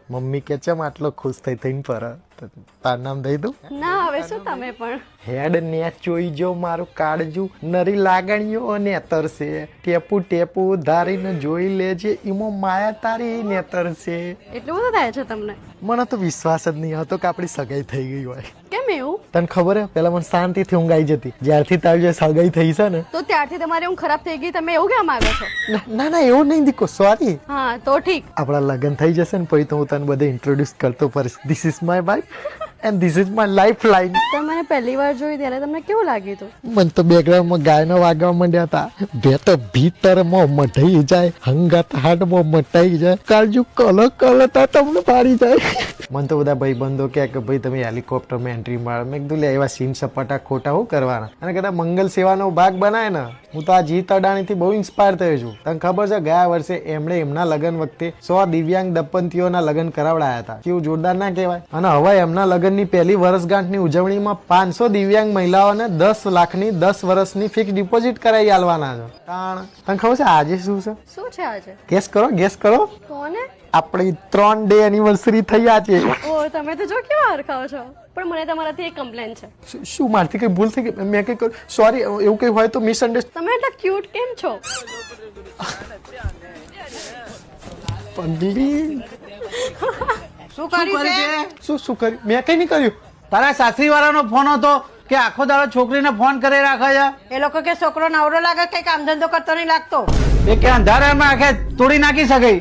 Mummy કે ચમ આટલો ખુશ થઈ થઈને પર તાર નામ દઈ દઉં ના હવે શું તમે પણ હેડ ને જોઈ જો મારું કાળજું નરી લાગણીઓ નેતરશે ટેપુ ટેપુ ધારીને જોઈ લેજે ઈમો માયા તારી નેતરશે. એટલું બધું થાય છે તમને? મને તો વિશ્વાસ જ નહીં આવતો કે આપણી સગાઈ થઈ ગઈ હોય. કેમ એવું? તને ખબર હે પેલા મને શાંતિથી ઊંઘ આવી જતી, જ્યારથી તારી જે સગાઈ થઈ છે ને તો ત્યારથી તમારી ઊંઘ ખરાબ થઈ ગઈ, તમે એવું કેમ માંગો છો? ના ના એવું નહીં દીકો, સોરી. હા તો ઠીક. આપણા લગ્ન થઈ જશે ને પછી તો હું તને બધે ઇન્ટ્રોડ્યુસ કરતો પડીશ. This is my wife and this is my lifeline. તમે મને પહેલી વાર જોઈ ત્યારે તમને કેવું લાગ્યું હતું? મને તો બેકગ્રાઉન્ડમાં ગાયનો વાગવા માંડ્યા હતા. બે તો ભીતરમાં મઢાઈ જાય, હંગાત હાડમાં મટાઈ જાય, કાળજુ કલો કલતા તમને પાડી જાય. મને તો બધા ભાઈબંધો કહે કે ભાઈ તમે હેલિકોપ્ટરમાં એન્ટ્રી મારો. મેં કીધું લે એવા સીન સપાટા ખોટા શું કરવાના, અને કદાચ મંગલ સેવાનો ભાગ બનાય ને. હું તો આ જીત અડાણીથી બહુ ઇન્સ્પાયર થયો છું. તને ખબર છે ગયા વર્ષે એમણે એમના લગ્ન વખતે 100 દિવ્યાંગ દંપતીઓના લગ્ન કરાવડાયા હતા. કેવું જોરદાર ના કહેવાય? અને હવે એમના લગ્નની પહેલી વર્ષગાંઠની ઉજવણીમાં 500 દિવ્યાંગ મહિલાઓને 10 લાખની 10 વર્ષની ફિક્સ ડિપોઝિટ કરાવી આલવાના છે. તને ખબર છે આજે શું છે? શું છે આજે? ગેસ કરો ગેસ કરો. કોને? આપણી 3 ડે એનિવર્સરી થઈ આજે. ઓ તમે તો જો કેવા હરખાવ છો. પણ મને તમારાથી એક કમ્પ્લેન છે. શું મારથી કઈ ભૂલ થઈ ગઈ? મેં કઈ કર્યું? સોરી, એવું કઈ હોય તો મિસઅન્ડરસ્ટેન્ડ. તમે એટલા ક્યુટ કેમ છો? પગલી શું કર્યું તે? શું કર્યું? મેં કઈ નહીં કર્યું. તારા સાસરી વાળાનો ફોન હતો કે આખો દાડો છોકરીને ફોન કરી રાખે છે. એ લોકો કે છોકરો નવરો લાગે, કઈ કામ ધંધો કરતો નહીં લાગતો. એ કે અંધારામાં આખે તોડી નાખી શકે.